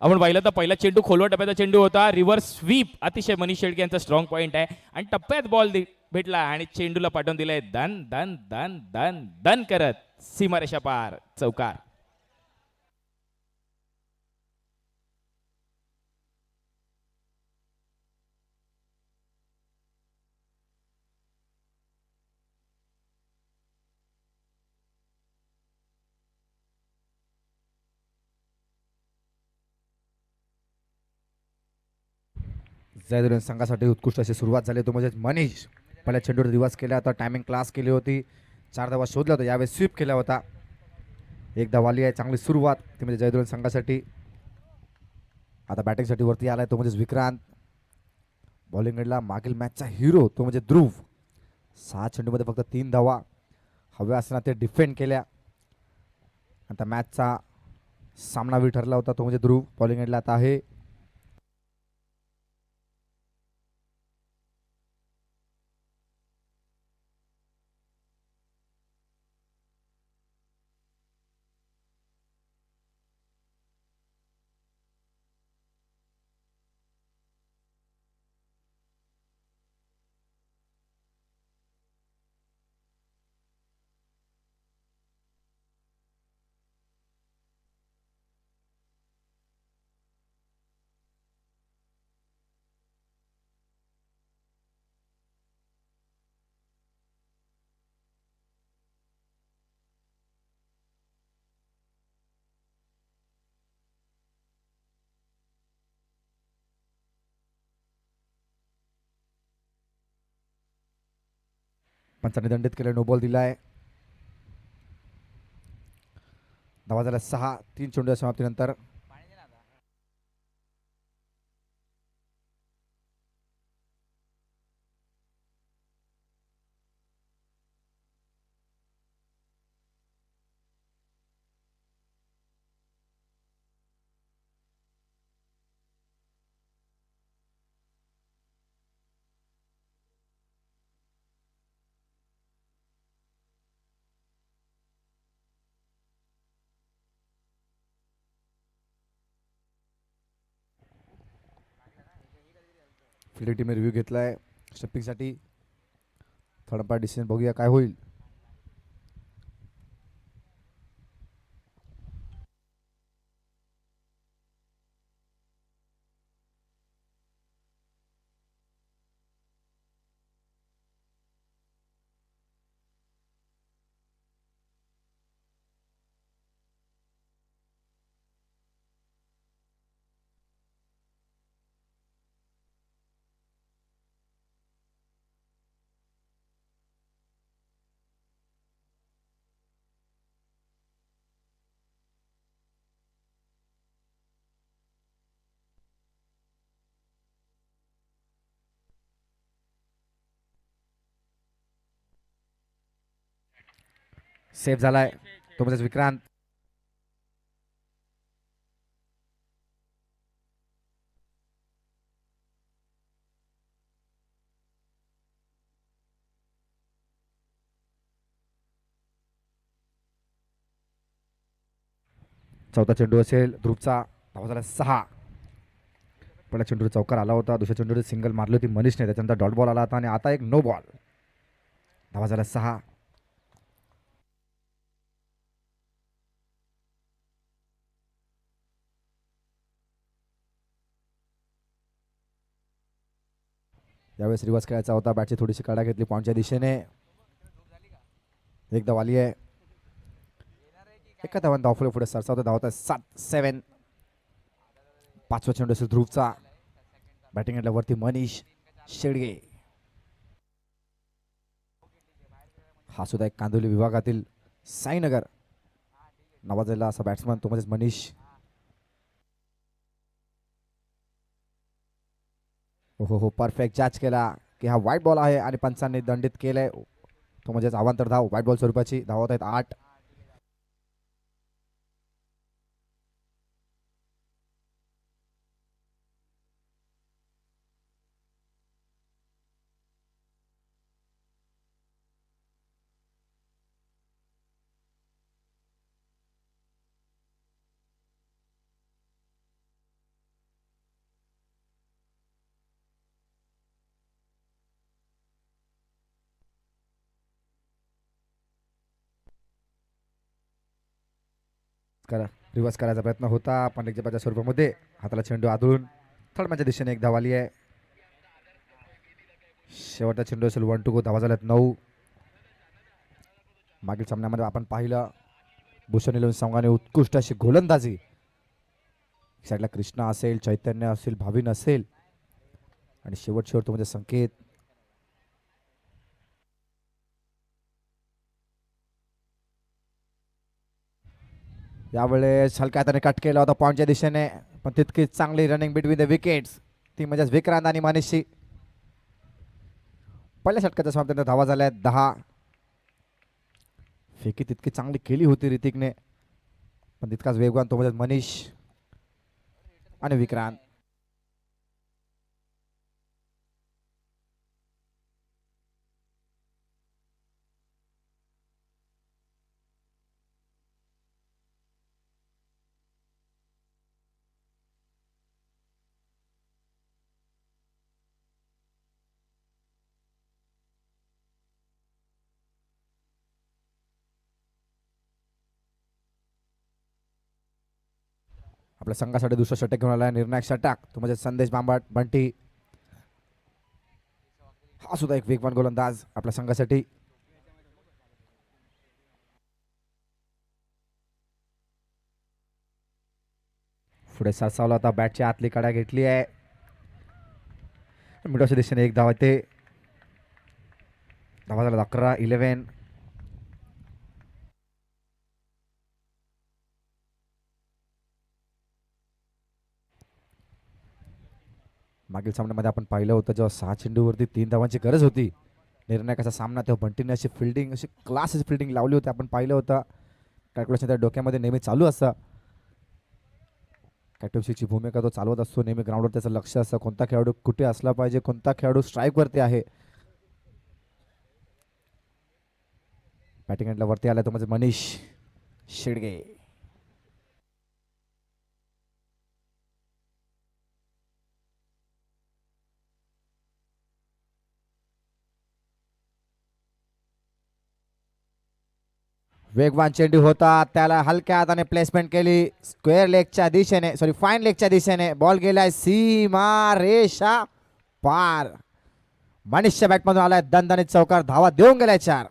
आपण पाहिलं तर पहिला चेंडू खोलवा टप्प्याचा चेंडू होता. रिव्हर्स स्वीप अतिशय मनीष शेळके यांचा स्ट्रॉंग पॉईंट आहे आणि टप्प्यात बॉल भेटला आणि चेंडूला पाठवून दिलाय दन दन दन दन दन करत सीमारेषा पार चौकार. जयदुलन संघासाठी उत्कृष्ट अशी सुरुवात झाली तो म्हणजे मनीष पहिल्या चेंडूवर दिवस केला होता. टायमिंग क्लास केली होती. 4 धावा शोधल्या होत्या. यावेळी स्वीप केला होता. एक धाव आली आहे. चांगली सुरुवात ती म्हणजे जयदुलन संघासाठी. आता बॅटिंगसाठी वरती आलाय तो म्हणजे विक्रांत. बॉलिंग एंडला मागील मॅचचा हिरो तो म्हणजे ध्रुव. 6 चेंडूमध्ये फक्त 3 धावा हव्या असताना ते डिफेंड केल्या. आता मॅचचा सामनावीर ठरला होता तो म्हणजे ध्रुव. बॉलिंग एंडला आता आहे. पंचांनी दंडित केलं. नो बॉल दिलाय. धावा झाल्या 6. 3 चेंडू समाप्तीनंतर. फिल्डिंग टीमने रिव्ह्यू घेतलाय स्टेपिंगसाठी. थर्ड अंपायर डिसिजन बघूया काय होईल. सेफ झालाय तो म्हणजे विक्रांत. चौथा चेंडू असेल ध्रुवचा. धावा झाला 6. पहिल्या चेंडूवर चौकार आला होता. दुसऱ्या चेंडूवर सिंगल मारली होती मनीषने. त्याच्यानंतर डॉट बॉल आला होता आणि आता एक नो बॉल. धावा झाला 6. यावेळेस रिवर्स खेळायचा होता. बॅटची थोडीशी काढा घेतली पॉईंटच्या दिशेने. एक धाव आली आहे. एका धावान धावफुले पुढे सरसावता धावत आहे 7-7. पाचवा चेंडू असेल ध्रुवचा. बॅटिंग एंडला वरती मनीष शेडगे. हा सुद्धा एक कांदिवली विभागातील साईनगर नावाजलेला असा बॅट्समन तो म्हणजेच मनीष. हो परफेक्ट जॅच केला की हा व्हाईट बॉल आहे आणि पंचांनी दंडित केलंय तो म्हणजेच अवांतर धाव व्हाईट बॉल स्वरूपाची. धावत आहेत 8. रिव्हर्स करायचा प्रयत्न होता पण एक जपाच्या स्वरूपामध्ये हाताला चेंडू आदळून थर्ड मॅनच्या दिशेने एक धाव आली आहे. शेवटचा चेंडू असेल 1 to go. धावा झाल्यात 9. मागील सामन्यामध्ये आपण पाहिलं भूषण इलेव्हन संघाने उत्कृष्ट अशी गोलंदाजी. साईडला कृष्णा असेल, चैतन्य असेल, भाविन असेल आणि शेवट तो म्हणजे संकेत. यावेळेस हलक्या हाताने कट केला होता पॉईंटच्या दिशेने पण तितकीच चांगली रनिंग बिटवीन द विकेट्स ती म्हणजेच विक्रांत आणि मनीषची. पहिल्या षटकाच्या समाप्तीनंतर धावा झाल्या 10. फेकी तितकी चांगली केली होती ऋतिकने पण तितकाच वेगवान तो म्हणजे मनीष आणि विक्रांत. आपल्या संघासाठी दुसरा षटक घेऊन आला निर्णायक षटक तो म्हणजे संदेश बांबाट बंटी. हा सुद्धा एक वेगवान गोलंदाज आपल्या संघासाठी. पुढे सरसावला होता बॅटची आतली कडा घेतली आहे मिडोच्या दिशेने एक धाव येते. धावा झाला 11. मागील सामन्यामध्ये आपण पाहिलं होतं जेव्हा 6 चेंडूवरती 3 धावांची गरज होती निर्णायकाचा सामना तेव्हा बंटीने अशी फिल्डिंग अशी क्लास फिल्डिंग लावली होती. आपण पाहिलं होतं कॅल्क्युलेशन त्या डोक्यामध्ये नेहमी चालू असतं. कॅप्टन्सीची भूमिका तो चालवत असतो नेहमी. ग्राउंडवर त्याचं लक्ष असतं कोणता खेळाडू कुठे असला पाहिजे, कोणता खेळाडू स्ट्राईकवरती आहे. बॅटिंग एंडला वरती आला तो म्हणजे मनीष शेडगे. वेगवान चेंडू होता त्याला हलक्या हाताने प्लेसमेंट केली स्क्वेअर लेगच्या दिशेने फाईन लेगच्या दिशेने. बॉल गेलाय सीमा रेषा पार. मनीषच्या बॅटमधून आलाय दणदणीत चौकार. धावा देऊन गेलाय 4.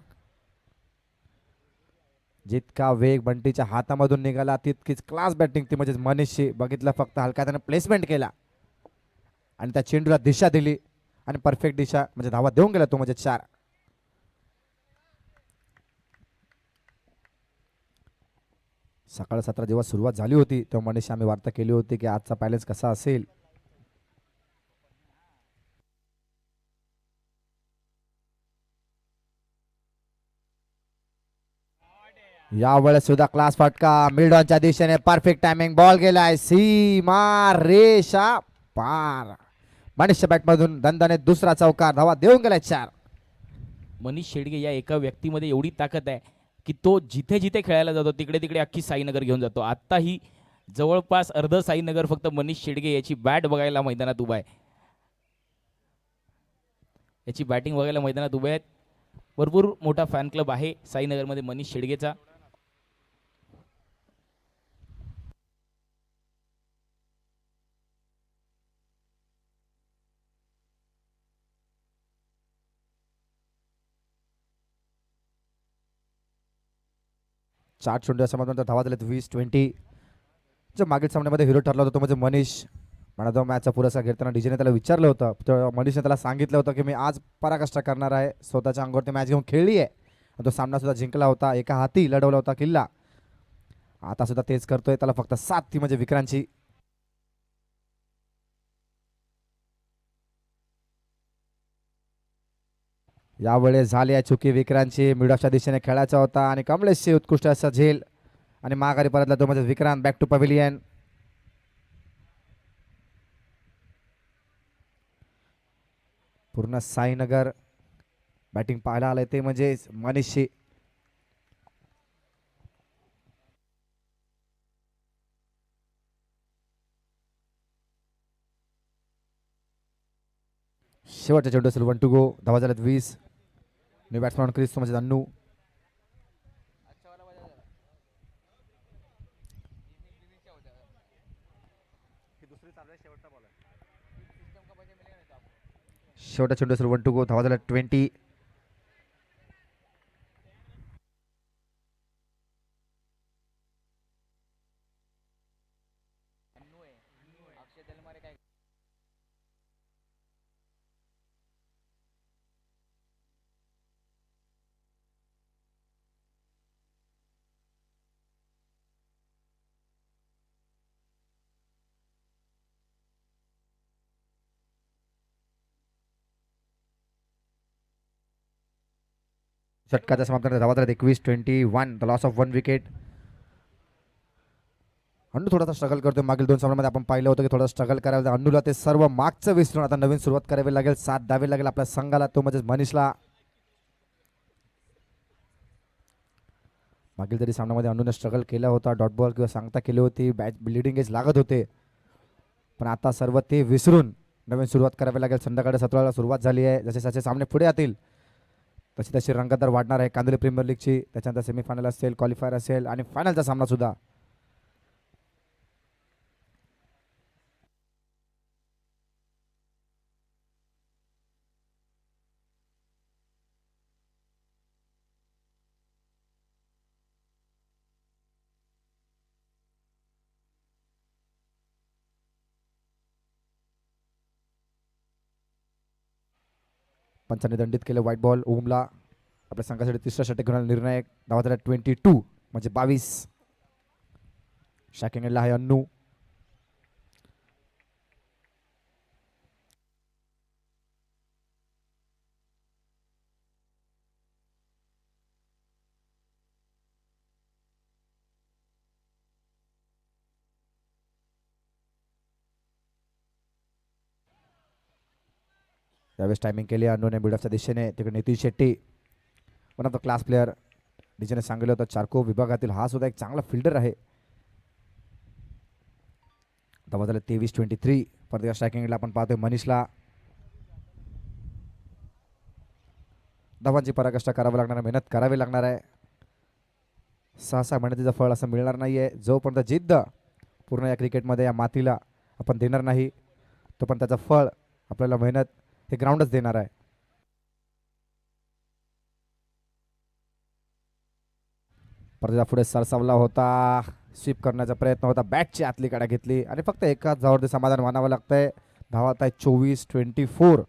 जितका वेग बंटीच्या हातामधून निघाला तितकीच क्लास बॅटिंग ती म्हणजे मनीषची. बघितलं फक्त हलक्या हाताने प्लेसमेंट केला आणि त्या चेंडूला दिशा दिली आणि परफेक्ट दिशा म्हणजे धावा देऊन गेला तो म्हणजे 4. सकाळ 17 जेव्हा सुरुवात झाली होती तेव्हा मनीष आम्ही वार्ता केली होती की आजचा बॅलन्स कसा असेल. यावेळेस सुद्धा क्लास फटका मिडॉनच्या दिशेने परफेक्ट टायमिंग. बॉल गेलाय सीमा रेषा पार. मनीषच्या बॅटमधून दणदणीत दुसरा चौकार. धावा देऊन गेलाय 4. मनीष शेडगे या एका व्यक्तीमध्ये एवढी ताकद आहे की तो जिथे जिथे खेळायला जातो तिकडे तिकडे अख्खी साईनगर घेऊन जातो. आत्ताही जवळपास अर्ध साईनगर फक्त मनीष शेडगे याची बॅट बघायला मैदानात उभा आहे. याची बॅटिंग बघायला मैदानात उभे आहेत. भरपूर मोठा फॅन क्लब आहे साईनगरमध्ये मनीष शेडगेचा. चार चेंडू समाप्तीनंतर धावा झाल्यात 20-20. जो मागील सामन्यामध्ये हिरो ठरला होता तो म्हणजे मनीष. मला जो मॅचचा पुरस्कार घेताना डीजेने त्याला विचारलं होतं तेव्हा मनीषने त्याला सांगितलं होतं की मी आज पराकाष्ठ करणार आहे. स्वतःच्या अंगावरती मॅच घेऊन खेळली आहे. तो सामना सुद्धा जिंकला होता. एका हाती लढवला होता किल्ला. आता सुद्धा तेच करतोय. त्याला फक्त 7 ती म्हणजे विक्रांतची. यावेळेस झाली आहे चुकी विक्रांतची. मिडॉच्या दिशेने खेळायचा होता आणि कमलेशची उत्कृष्ट असा झेल आणि माघारी परतला तो म्हणजे विक्रांत. Back to pavilion. पूर्ण साईनगर बॅटिंग पाहायला आलंय ते म्हणजे मनीषची. शेवटचा चेंडू असेल 1 to go. धावा झाल्यात 20. न्यू बॅट्समॅन क्रिस तो म्हणजे अन्नू. शेवटचा चेंडू असेल 1 to go. धावा झाल्या 20. षटकाच्या समाप्तीनंतर धावा झाल्या 21-21. The loss of 1 wicket. Annu थोडासा स्ट्रगल करतोय. मागील 2 सामन्यामध्ये आपण पाहिलं होतं की थोडा स्ट्रगल करायला लागलं. अन्नूला ते सर्व मागचं विसरून आता नवीन सुरुवात करावी लागेल. साथ द्यावी लागेल आपल्या संघाला, तो म्हणजे मनीषला. मागील तरी सामन्यामध्ये अन्नूने स्ट्रगल केला होता. डॉट बॉल किंवा सांगता केली होती. बॅच लिडिंग एज लागत होते, पण आता सर्व ते विसरून नवीन सुरुवात करावी लागेल. संध्याकाळी 17ला सुरुवात झाली आहे. जसे जसे सामने पुढे येतील तशी तशी रंगतदार वाढणार आहे कांदिवली प्रीमियर लीगची. त्याच्यानंतर सेमीफायनल असेल, क्वालिफायर असेल आणि फायनलचा सामना सुद्धा. पंचांनी दंडित केलं. व्हाईट बॉल ओमला. आपल्या संघासाठी तिसरा षटक घेऊन निर्णायक. धावा झाल्या 22 म्हणजे 22. शॅकिंगला आहे अन्नू. त्यावेळेस टायमिंग केली अन्नूने बिल्डअपच्या दिशेने. तिकडे Nitin Shetty, one of the class player. डीजेने सांगितलं होतं चारको विभागातील हा सुद्धा एक चांगला फिल्डर आहे. धावा झाल्या 23-23. परत या स्ट्रायकिंगला आपण पाहतोय मनीषला. धावांची पराकाष्ठा करावी लागणार आहे, मेहनत करावी लागणार आहे. 6-6 मेहनतीचं फळ असं मिळणार नाहीये. जोपर्यंत जिद्द पूर्ण या क्रिकेटमध्ये या मातीला आपण देणार नाही, तोपर्यंत त्याचं फळ आपल्याला मेहनत हे ग्राउंडच देणार आहे. परत पुढे सरसावला होता. स्वीप करण्याचा प्रयत्न होता. बॅटची आतली काढा घेतली आणि फक्त एकाच धावावरती समाधान मानावं लागतंय. धावात आहे 24-24.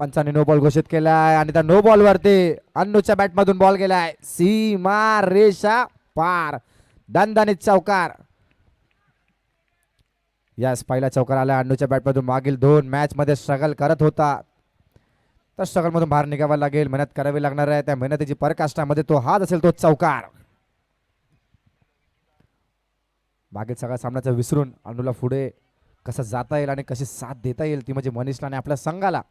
पंचांनी नो बॉल घोषित केलाय आणि त्या नो बॉल वरती अन्नूच्या बॅट मधून बॉल गेलाय सीमा रेषा पार. दणदणीत चौकार. यस, पहिला चौकार आला अन्नूच्या बॅट मधून. मागील 2 मॅच मध्ये स्ट्रगल करत होता, तर स्ट्रगल मधून बाहेर निघावं लागेल. मेहनत करावी लागणार आहे. त्या मेहनतीची पराकाष्ठामध्ये तो हाच असेल तो चौकार. मागील सगळ्या सामन्याचं विसरून अन्नूला पुढे कसं जाता येईल आणि कशी साथ देता येईल ती म्हणजे मनीषला आणि आपल्या संघाला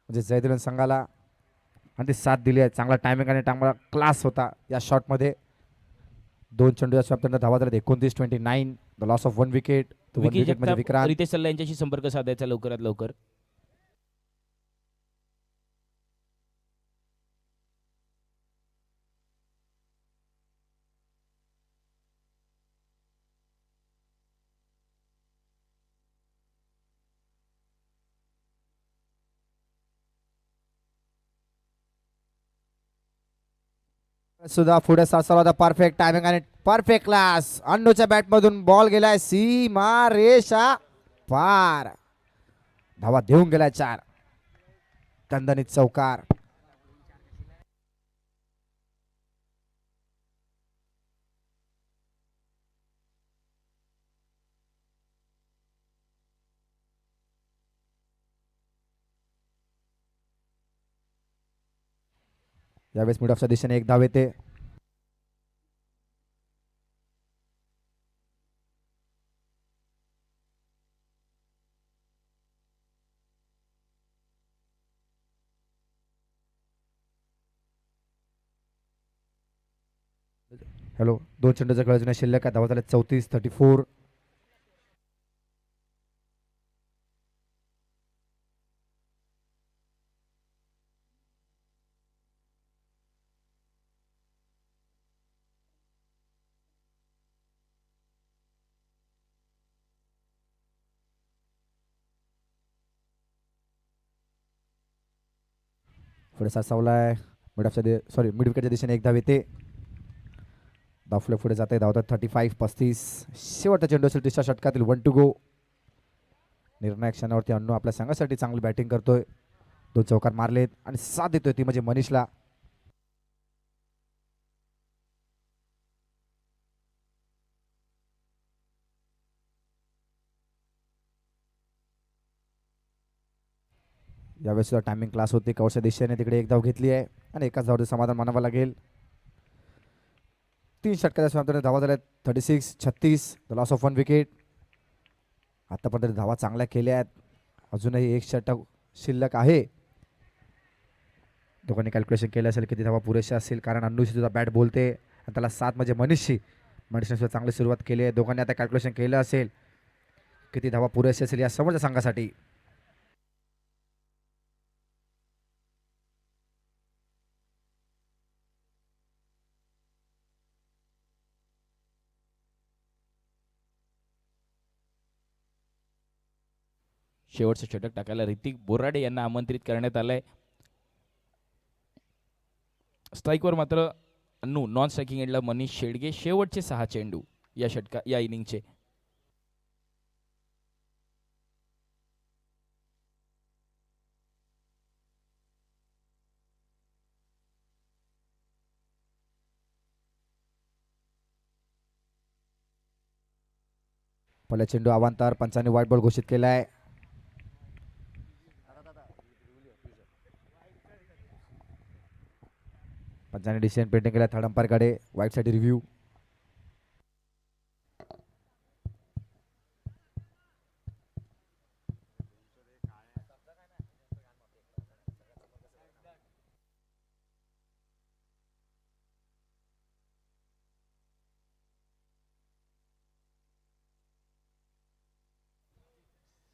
म्हणजे जयदुलन संघाला, आणि ती साथ दिली आहे. चांगला टायमिंग आणि चांगला क्लास होता या शॉटमध्ये. 2 चेंडूच्या स्वप्नांना धावा झाल्या 29-29. The loss of 1 wicket. Wicket म्हणजे विक्रांत. रितेश सल्ला यांच्याशी संपर्क साधायचा लवकरात लवकर. सुद्धा पुढे सरसावला होता. परफेक्ट टायमिंग आणि परफेक्ट क्लास. अन्नूच्या बॅट मधून बॉल गेलाय सीमा रेषा पार. धावा देऊन गेलाय 4. दणदणीत चौकार. यावेळेस मिड ऑफच्या दिशेने एक धाव येते. हॅलो, 2 चेंडूच्या खेळाची शिल्लक आहे. धावा झाल्या 34-34. पुढे सरसावलाय मिड विकेटच्या दिशेने एक धाव येते. धावफलक पुढे जाते. धावतात 35-35. शेवटचा चेंडू असेल तिसऱ्या षटकातील 1 to go. निर्णायक क्षणावरती अन्नू आपल्या संघासाठी चांगली बॅटिंग करतोय. 2 चौकार मारलेत आणि साथ देतोय ती म्हणजे मनीषला. यावेळेस सुद्धा टायमिंग क्लास होते. कवरच्या दिशेने तिकडे एक धाव घेतली आहे आणि एकाच धावचे समाधान मानावं लागेल. 3 षटकाच्या समाप्तीने धावा झाल्या 36-36. The loss of 1 wicket. आतापर्यंत धावा चांगल्या केल्या आहेत. अजूनही एक षटक शिल्लक आहे. दोघांनी कॅल्क्युलेशन केलं असेल किती धावा पुरेशा असतील, कारण अन्नूशी सुद्धा बॅट बोलते आणि त्याला साथ म्हणजे मनीषने सुद्धा चांगली सुरुवात केली आहे. दोघांनी आता कॅल्क्युलेशन केलं असेल किती धावा पुरेशा असेल या समोरच्या संघासाठी. शेवटचं षटक टाकायला ऋतिक बोराडे यांना आमंत्रित करण्यात आलंय. स्ट्राईकवर मात्र अन्नू, नॉन स्ट्रायकिंग एंडला मनीष शेडगे. शेवटचे 6 चेंडू या इनिंगचे. पहिला चेंडू अवांतर. पंचांनी व्हाईट बॉल घोषित केला आहे. पंचांनी डिसिजन पेंटिंग केला. थर्ड अंपायरकडे व्हाईट साठी रिव्ह्यू.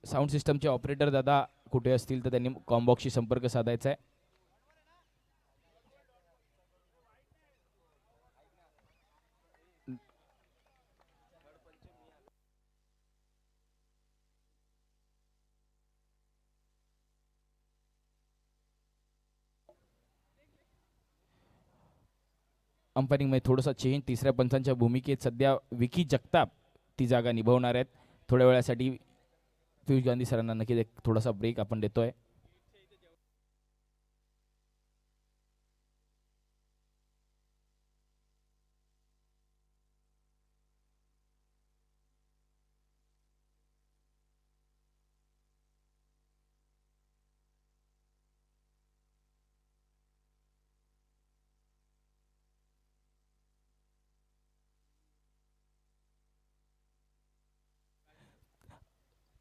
साऊंड सिस्टमचे ऑपरेटर दादा कुठे असतील तर त्यांनी कॉम्बॉक्सशी संपर्क साधायचा आहे. अंपायरिंगमध्ये थोडासा चेंज. तिसऱ्या पंचांच्या भूमिकेत सध्या विकी जगताप ती जागा निभावणार आहेत. थोड्या वेळासाठी पियुष गांधी सरांना नक्कीच एक थोडासा ब्रेक आपण देतोय.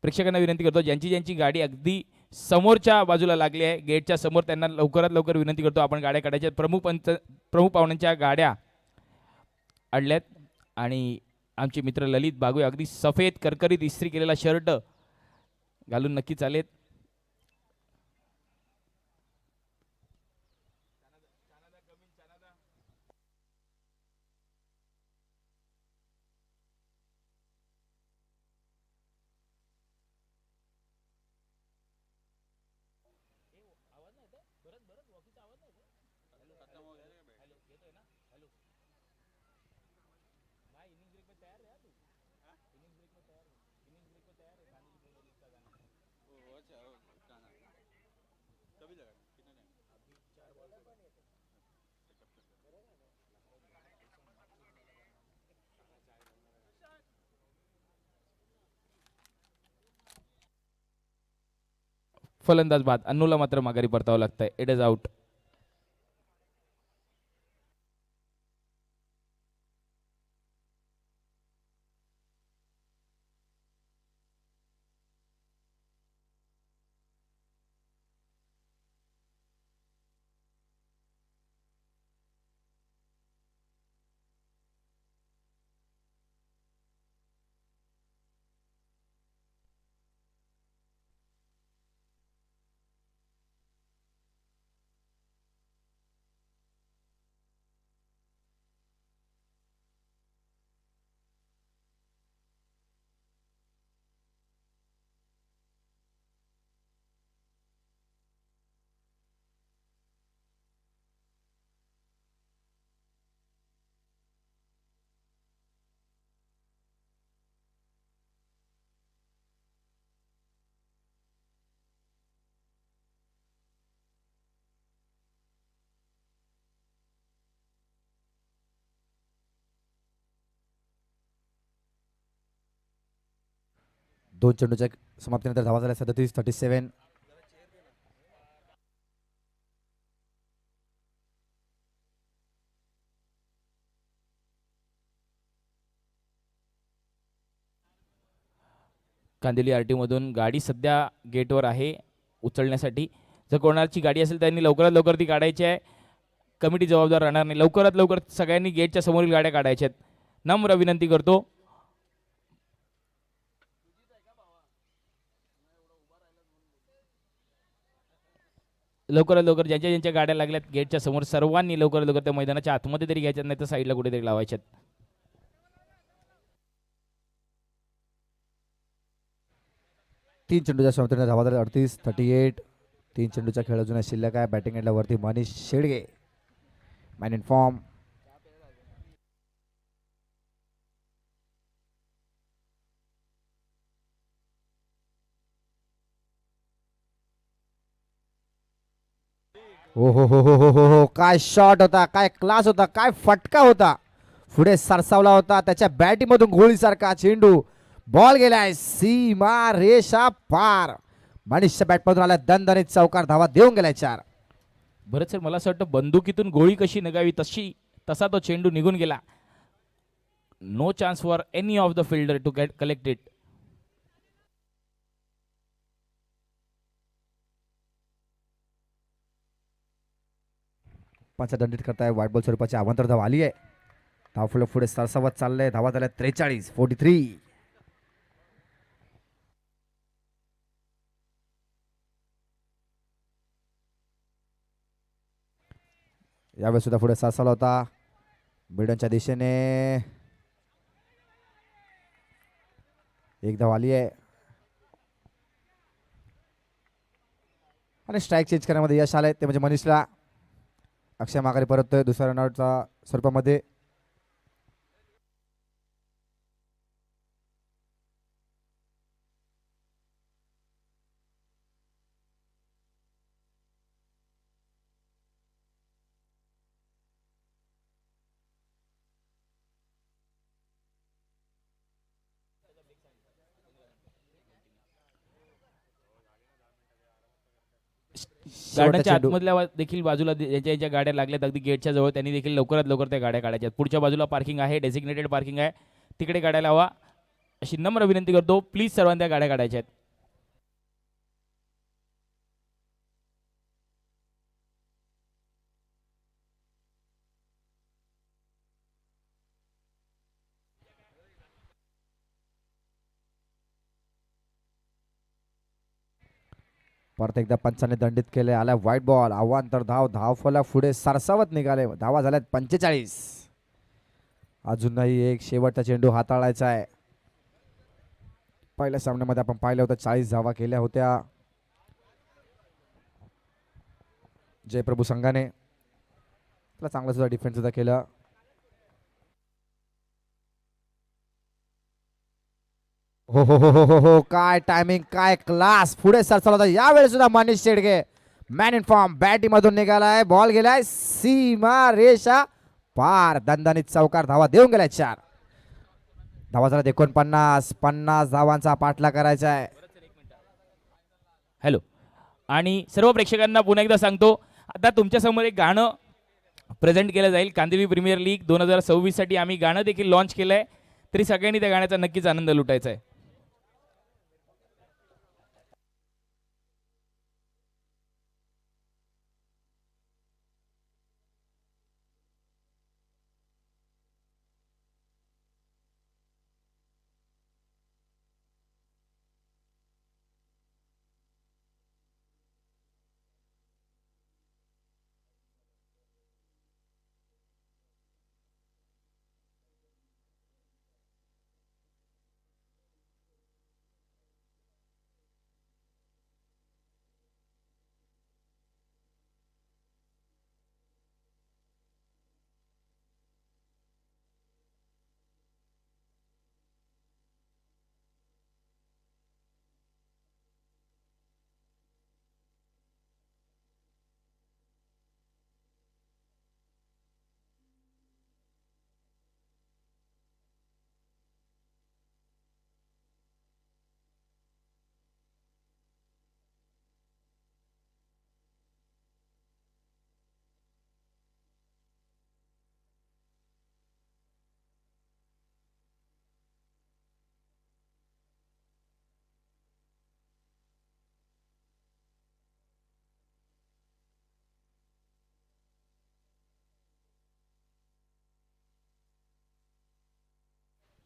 प्रेक्षकांना विनंती करतो, ज्यांची गाडी अगदी समोरच्या बाजूला लागली आहे गेटच्या समोर, त्यांना लवकरात लवकर विनंती करतो आपण गाड्या काढायच्या. प्रमुख पाहुण्यांच्या गाड्या अडल्यात आणि आमचे मित्र ललित बागुय अगदी सफेद करकरीत इस्त्री केलेला शर्ट घालून नक्की चालेत. फलंदाज बाद. अन्नूला मात्र माघारी परतावं लागतंय. It is out. 2 चेंडूच्या समाप्तीनंतर धावा झाल्या 37. कांदिवली आर टी मधून गाडी सध्या गेटवर आहे उचलण्यासाठी. जर कोणाची गाडी असेल त्यांनी लवकरात लवकर ती काढायची आहे. कमिटी जबाबदार राहणार नाही. लवकरात लवकर सगळ्यांनी गेटच्या समोरील गाड्या काढायच्या आहेत. नम्र विनंती करतो. लवकरात लवकर ज्यांच्या ज्यांच्या गाड्या लागल्यात गेटच्या समोर सर्वांनी लवकरात लवकर त्या मैदानाच्या आतमध्ये तरी घ्यायच्यात, नाही तर साईडला कुठेतरी लावायच्यात. 3 चेंडूच्या समाप्तीनंतर धावा झाल्या 38. 3 चेंडूचा खेळ अजून शिल्लक आहे. बॅटिंग एंडला वरती Manish Shedge, man in form. हो हो हो हो हो हो हो, काय शॉट होता, काय क्लास होता, काय फटका होता. पुढे सरसावला होता त्याच्या बॅटीमधून गोळीसारखा चेंडू. बॉल गेलाय सीमा रेषा पार. मनीषच्या बॅटमधून आला दणदणीत चौकार. धावा देऊन गेलाय 4. बरं सर, मला असं वाटतं बंदुकीतून गोळी कशी निघावी तसा तो चेंडू निघून गेला. No chance for any of the fielder to get collect it. पंच दंडित करताय. व्हाईट बॉल स्वरूपाची अवांतर धाव आली आहे. धाव पुढे सरसावत चाललंय. धावा झाल्या 43. यावेळेस सुद्धा पुढे सरसावला होता बिडनच्या दिशेने. एक धाव आली आहे आणि स्ट्राईक चेंज करण्यामध्ये यश आलंय. ते म्हणजे मनीषला. अक्षय माघारी परततोय दुसऱ्या रनआउटच्या स्वरूपामध्ये. गार्डनच्या चेंडू. आतमधल्या देखील बाजूला ज्यांच्या ज्यांच्या गाड्या लागल्यात अगदी गेटच्या जवळ त्यांनी देखील लवकरात लवकर त्या गाड्या काढायच्या आहेत. पुढच्या बाजूला पार्किंग आहे, डेसिग्नेटेड पार्किंग आहे, तिकडे गाड्या लावा अशी नम्र विनंती करतो. प्लीज सर्वांना त्या गाड्या काढायच्या आहेत. परत एकदा पंचाने दंडित केले. आला व्हाईट बॉल. अवांतर धाव. धावफला पुढे सरसावत निघाले. धावा झाल्यात 45. अजूनही एक शेवटचा चेंडू हाताळायचा आहे. पहिल्या सामन्यामध्ये आपण पाहिलं होतं 40 धावा केल्या होत्या जयप्रभू संघाने. त्याला चांगला सुद्धा डिफेन्स सुद्धा केलं. हो हो हो हो हो हो, काय टायमिंग, काय क्लास. पुढे सरसावला होता यावेळी सुद्धा Manish Shedge, man in form. बॅटी मधून निघालाय. बॉल गेलाय सीमा रेषा पार. दणदणीत चौकार. धावा देऊन गेलाय 4. धावा झाला 49 धावांचा पाठला करायचा आहे. हॅलो, आणि सर्व प्रेक्षकांना पुन्हा एकदा सांगतो, आता तुमच्यासमोर एक गाणं प्रेझेंट केलं जाईल. कांदिवली प्रीमियर लीग 2026 साठी आम्ही गाणं देखील लॉन्च केलं आहे. तरी सगळ्यांनी त्या गाण्याचा नक्कीच आनंद लुटायचा आहे.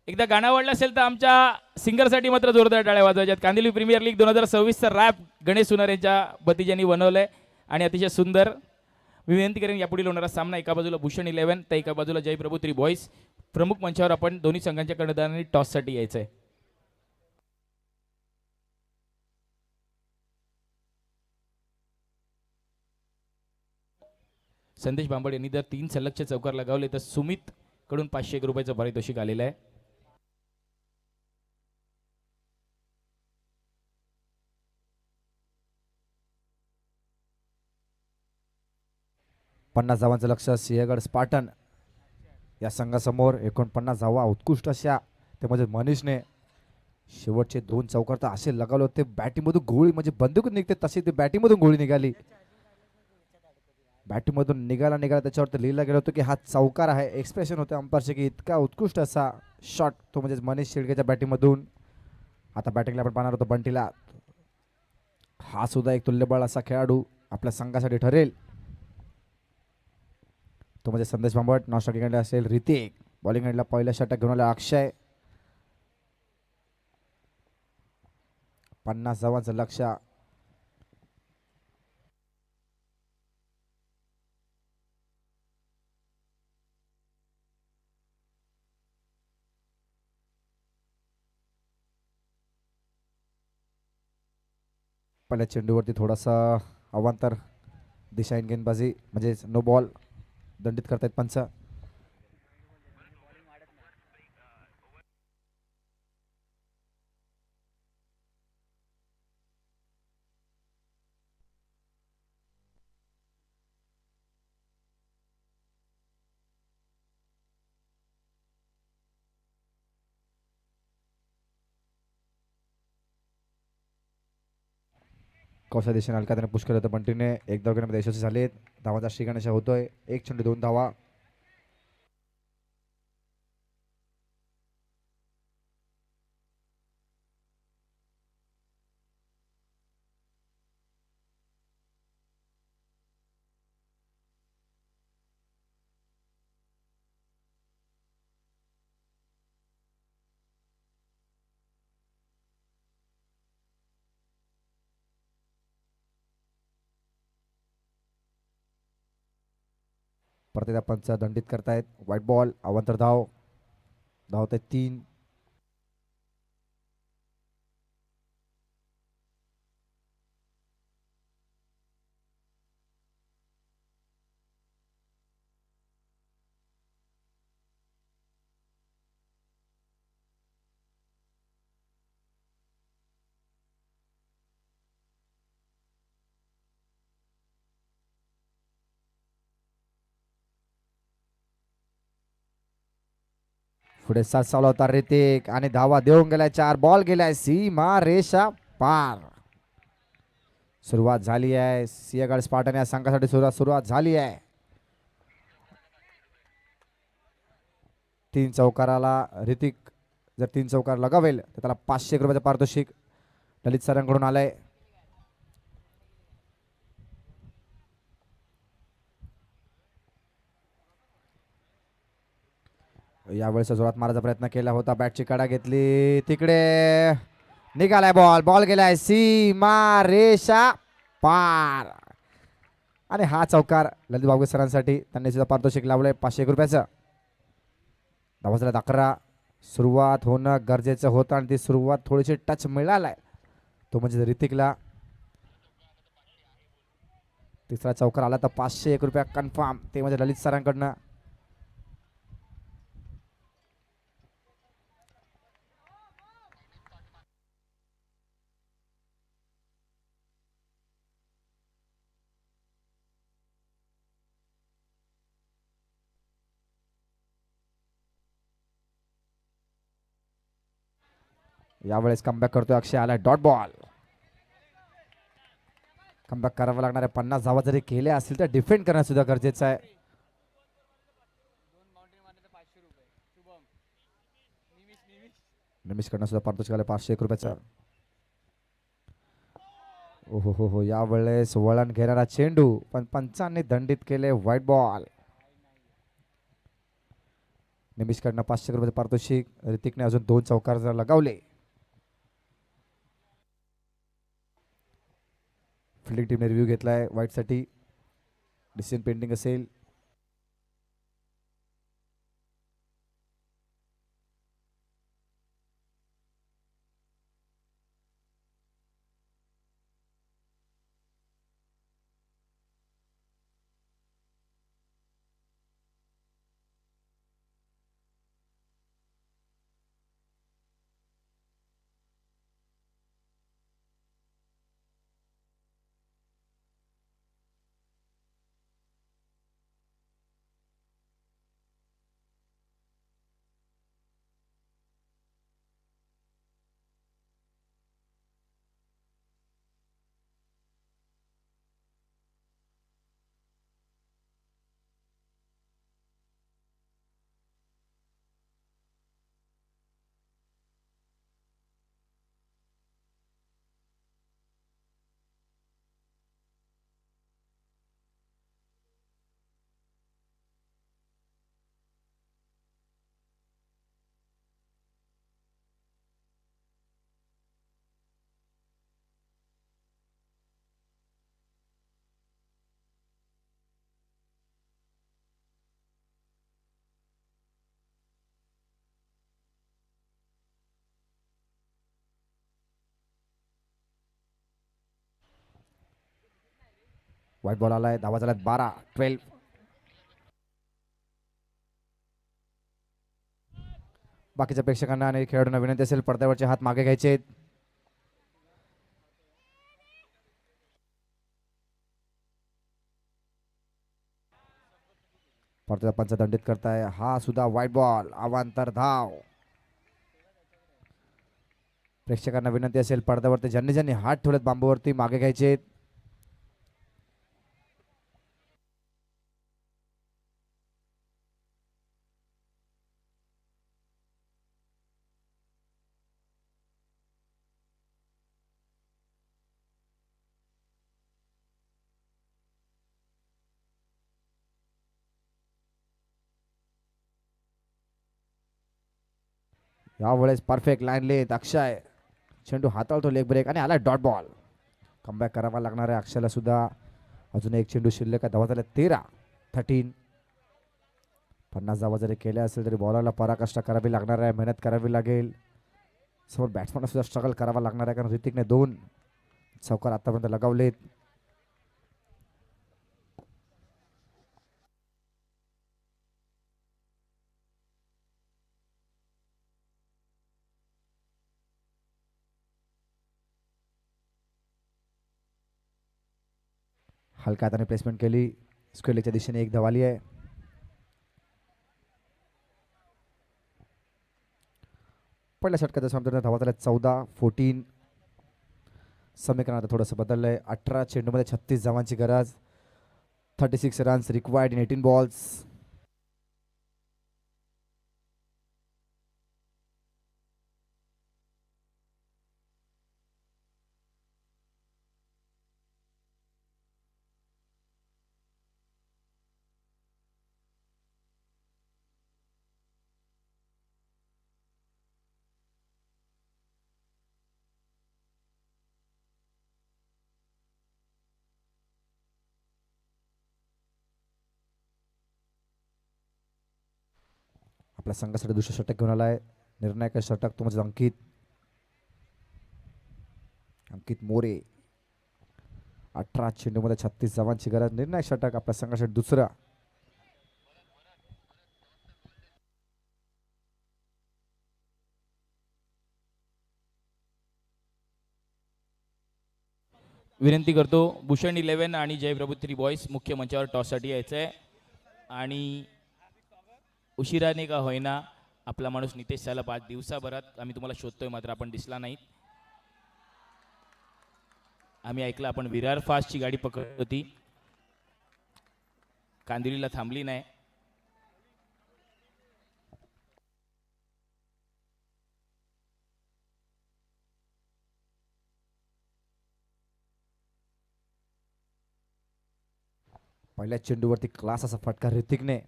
एकदा गाणं आवडलं असेल तर आमच्या सिंगरसाठी मात्र जोरदार टाळ्या वाजवायच्यात. कांदिवली प्रीमियर लीग 2026चा रॅप गणेश सुनार यांच्या भतीजांनी बनवलंय आणि अतिशय सुंदर. मी विनंती करेन यापुढील होणारा सामना एका बाजूला भूषण 11 तर एका बाजूला जयप्रभू 3 बॉईज. प्रमुख मंचावर आपण दोन्ही संघांच्या कर्णधारांनी टॉससाठी यायचंय. संदेश बांबड यांनी जर 3 सलगचे चौकार लगावले तर सुमित कडून 501 रुपयाचं पारितोषिक आलेलं आहे. 50 धावांचं लक्ष सिंहगड स्पार्टन या संघासमोर. 49 धावा उत्कृष्ट अशा ते म्हणजे मनीषने शेवटचे 2 चौकार तर असे लगावले होते बॅटिंगमधून गोळी म्हणजे बंदूकून निघते तशी ते बॅटिंगमधून गोळी निघाली. बॅटिंगमधून निघाला त्याच्यावर लिहिलं गेलं होतं की हा चौकार आहे. एक्सप्रेशन होते अंपायरचे की इतका उत्कृष्ट असा शॉट तो म्हणजे मनीष शेळकेच्या बॅटिंगमधून. आता बॅटिंगला आपण पाहणार होतो बंटीला. हा सुद्धा एक तुल्यबळ असा खेळाडू आपल्या संघासाठी ठरेल. तो म्हणजे संदेश बांबट. नॉस्टॉक एंडला असेल ऋतिक. बॉलिंग एंडला पहिल्या षटक घेऊन आला अक्षय. 50 धावांचं लक्ष. पहिल्या चेंडूवरती थोडासा अवांतर दिशाहीन गेंदबाजी म्हणजे नो बॉल दंडित करतायत पंच. कौशा दिशेने हलका त्याने पुश केलं होतं बंटीने. एक धाव घेण्यामध्ये यशस्वी झालेत. धावांचा श्रीगणेशा होतोय. 1 चेंडू 2 धावा. परत पंच दंडित करतायत. व्हाईट बॉल अवांतर धाव. धावत आहेत 3. पुढे 7 चालू होता ऋतिक आणि धावा देऊन गेलाय. 4 बॉल गेलाय. सीमा रेषा पार. सुरुवात झाली आहे. सिंहगड स्पार्टन या संघासाठी सुरुवात झाली आहे. 3 चौकाराला ऋतिक जर 3 चौकार लगावेल तर त्याला 501 रुपयाचं पारितोषिक ललित सरांकडून आलंय. यावेळेस जोरात मारायचा प्रयत्न केला होता. बॅटची कडा घेतली. तिकडे निघालाय बॉल गेलाय सीमा रेषा पार. आणि हा चौकार ललित बाबगे सरांसाठी त्यांनी सुद्धा पारितोषिक लावलंय 501 रुपयाचं. धावासला 11. सुरुवात होणं गरजेचं होतं आणि ती सुरुवात थोडीशी टच मिळालाय तो म्हणजे ऋतिकला. तिसरा चौकार आला तर 501 रुपया कन्फर्म ते म्हणजे ललित सरांकडनं. यावेळेस कमबॅक करतोय अक्षय. आलाय डॉट बॉल. कमबॅक करावं लागणार आहे. 50 धावा जरी केल्या असतील तर डिफेंड करणं सुद्धा गरजेचं आहे. निमिष करणं सुद्धा पारितोषिक आलं 501 रुपयाचं. ओहो हो यावेळेस वळण घेणारा चेंडू पण पंचांनी दंडित केले. White ball. निमिषकडनं 500 रुपये पारितोषिक. ऋतिकने अजून 2 चौकार जर लगावले. फिल्डिंग टीमने रिव्ह्यू घेतलाय वाईटसाठी. डिसिजन पेंडिंग असेल. व्हाईट बॉल आलाय. धावा झाल्यात 12. बाकीच्या प्रेक्षकांना आणि खेळाडूंना विनंती असेल पडद्यावरचे हात मागे घ्यायचे. पडद्याचा पंच दंडित करताय. हा सुद्धा व्हाईट बॉल. अवांतर धाव. प्रेक्षकांना विनंती असेल पडद्यावरती ज्यांनी ज्यांनी हात ठेवलेत बांबूवरती मागे घ्यायचे. यावेळेस परफेक्ट लाईन लेत अक्षय. चेंडू हाताळतो लेग ब्रेक आणि आला डॉट बॉल. कमबॅक करावा लागणार आहे अक्षयला सुद्धा. अजून एक चेंडू शिल्लक आहे. धावा झाल्या 13. 50 धावा जरी केल्या असेल तरी बॉलरला पराकाष्ठा करावी लागणार आहे. मेहनत करावी लागेल. समोर बॅट्समॅनला सुद्धा स्ट्रगल करावा लागणार आहे कारण ऋतिकने 2 चौकार आतापर्यंत लगावलेत. हलक्या हाताने प्लेसमेंट केली. स्क्वेअरच्या दिशेने एक धाव आली आहे. पहिल्या षटकाच्या सामन्यात धावा झाल्या 14. समीकरण आता थोडंसं बदललंय. 18 चेंडूमध्ये 36 धावांची गरज. 36 रन्स रिक्वायर्ड इन 18 बॉल्स. आपल्या संघासाठी दुसरं षटक घेऊन आलाय. निर्णायक षटक तो म्हणजे अंकित मोरे. 18 चेंडूमध्ये 36 धावांची गरज. निर्णायक षटक आपल्या संघासाठी दुसरा. विनंती करतो भूषण 11 आणि जय प्रभू 3 बॉयज मुख्य मंचावर टॉससाठी यायचं आहे. आणि उशिराने का होईना आपला माणूस नितेश सालप आज दिवसाभरात आम्ही तुम्हाला शोधतोय मात्र आपण दिसला नाही. आम्ही ऐकलं आपण विरार फास्टची गाडी पकडली होती. कांदिवलीला थांबली नाही. पहिल्या चेंडूवरती क्लास असा फटका ऋतिकने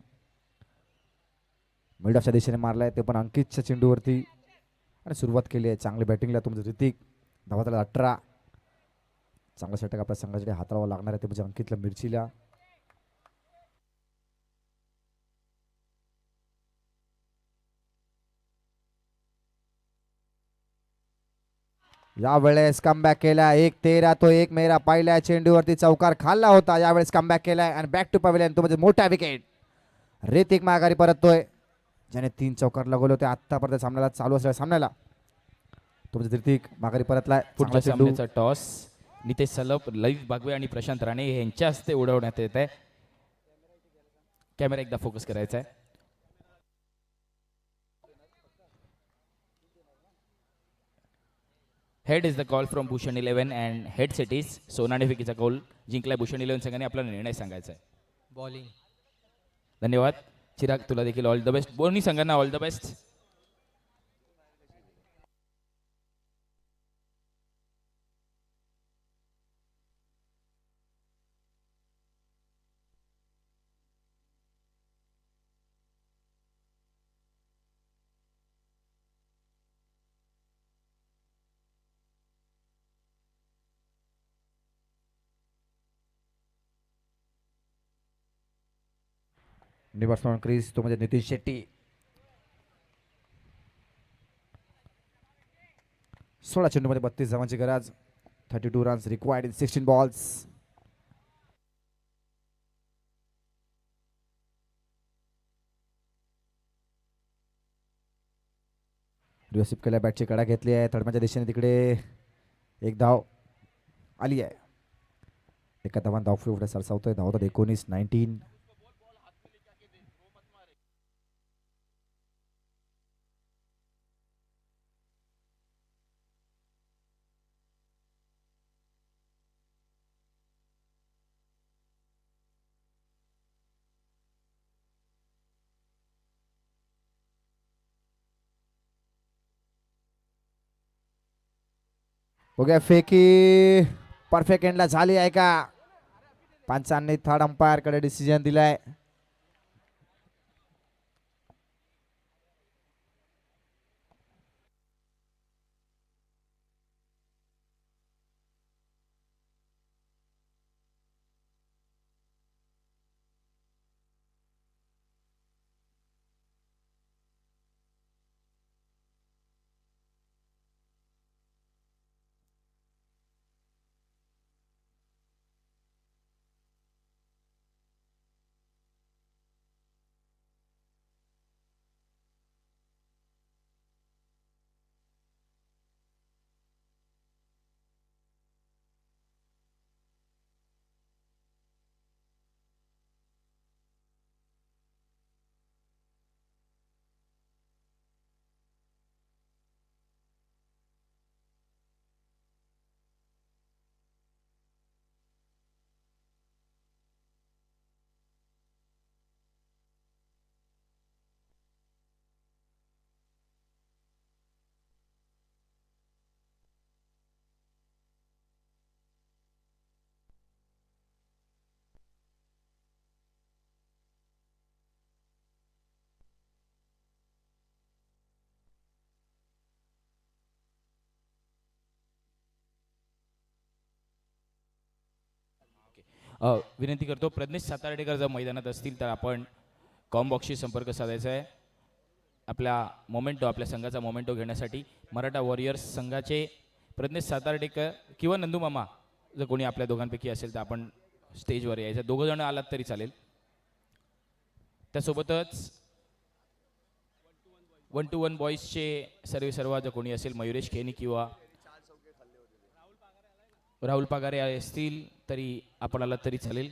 मिडऑफच्या दिशेने मारलाय ते पण अंकितच्या चेंडूवरती आणि सुरुवात केली आहे चांगली बॅटिंगला तुमचं ऋतिक. धावा त्याला 18. चांगला षटक आपल्या संघासाठी हाताळावं लागणार आहे ते म्हणजे अंकितला मिरचीला. यावेळेस कमबॅक केला 1-13 तो 1 मेरा पहिल्या चेंडूवरती चौकार खाल्ला होता. यावेळेस कमबॅक केलाय आणि बॅक टू पवेलियन तो म्हणजे मोठा विकेट. ऋतिक माघारी परततोय ज्याने 3 चौकार लगवले होते आतापर्यंत सामन्याला चालू असलेल्या सामन्याला. तो म्हणजे ऋतिक माघारी परतलाय. पुढच्या चांगला चेंडू सामन्याचा टॉस नितेश सलप, ललित बागवे आणि प्रशांत राणे यांच्या हस्ते उडवण्यात येत आहे. कॅमेरा एकदा फोकस करायचा आहे. Head is the call from Bhushan 11 and head set is सोनाने फेकीचा कॉल जिंकलाय भूषण 11 संघाने. आपला निर्णय सांगायचा आहे. बॉलिंग. धन्यवाद चिराग, तुला देखील ऑल द बेस्ट. दोन्ही संघांना ऑल द बेस्ट. निवासस्थान क्रीज तो म्हणजे नितीन शेट्टी. 16 चेंडूमध्ये 32 धावांची गरज. 32 runs required in 16 balls. Receive केल्या बॅटची कडा घेतली आहे तडम्याच्या दिशेने. तिकडे एक धाव आली आहे. एका धावान धाव पुढे सरसावतोय. धावतात 19. बघूया फेकी परफेक्ट एंडला झाली आहे का. पंचांनी थर्ड अंपायर कडे डिसिजन दिलाय. विनंती करतो प्रज्ञेश सातार्डेकर जर मैदानात असतील तर आपण कॉमबॉक्सशी संपर्क साधायचा आहे. आपल्या संघाचा मोमेंटो घेण्यासाठी मराठा वॉरियर्स संघाचे प्रज्ञेश सातार्डेकर किंवा नंदू मामा जर कोणी आपल्या दोघांपैकी असेल तर आपण स्टेजवर यायचं. दोघं जण आलात तरी चालेल. त्यासोबतच 1-to-1 बॉईजचे सर्व जर कोणी असेल मयुरेश खेनी किंवा राहुल पगारे असतील तरी आपण आलात तरी चालेल.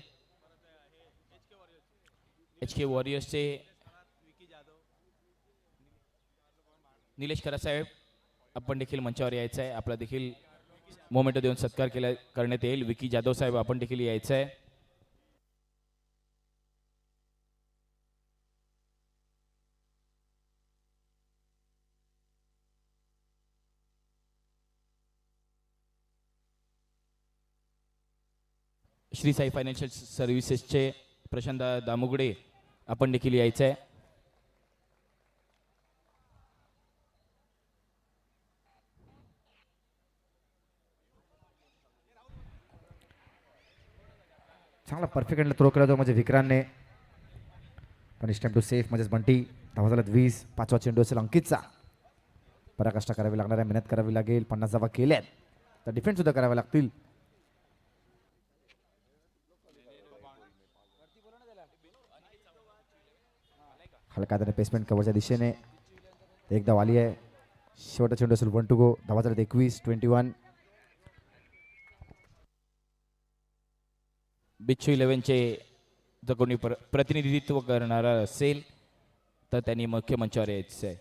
HK वॉरियर्सचे निलेश खरासाहेब आपण देखील मंचावर यायचं आहे. आपला देखील मोमेंटो देऊन सत्कार करण्यात येईल. विकी जाधव साहेब आपण देखील यायचं आहे. श्री साई फायनान्शियल सर्व्हिसेसचे प्रशांत दामुगडे आपण देखील यायचं आहे. चांगला परफेक्ट हँडल थ्रो केला होता म्हणजे विक्रांतने. पण इस टाइम टू सेफ म्हणजेच बंटी. धावा झाल्यात 20. 5वा चेंडू असेल अंकितचा. पराकष्ट करावी लागणार आहे, मेहनत करावी लागेल. 50 धावा केल्यात तर डिफेन्स सुद्धा करावे लागतील. हलका त्याने पेसमेंट कव्हरच्या दिशेने एक धाव आली आहे. शेवटचा चेंडू असेल 1 टू गो. धावा झाल्यात 21. 21. बिच्छू 11चे जर कोणी प्रतिनिधित्व करणारा असेल तर त्यांनी मुख्य मंचावर यायचं आहे.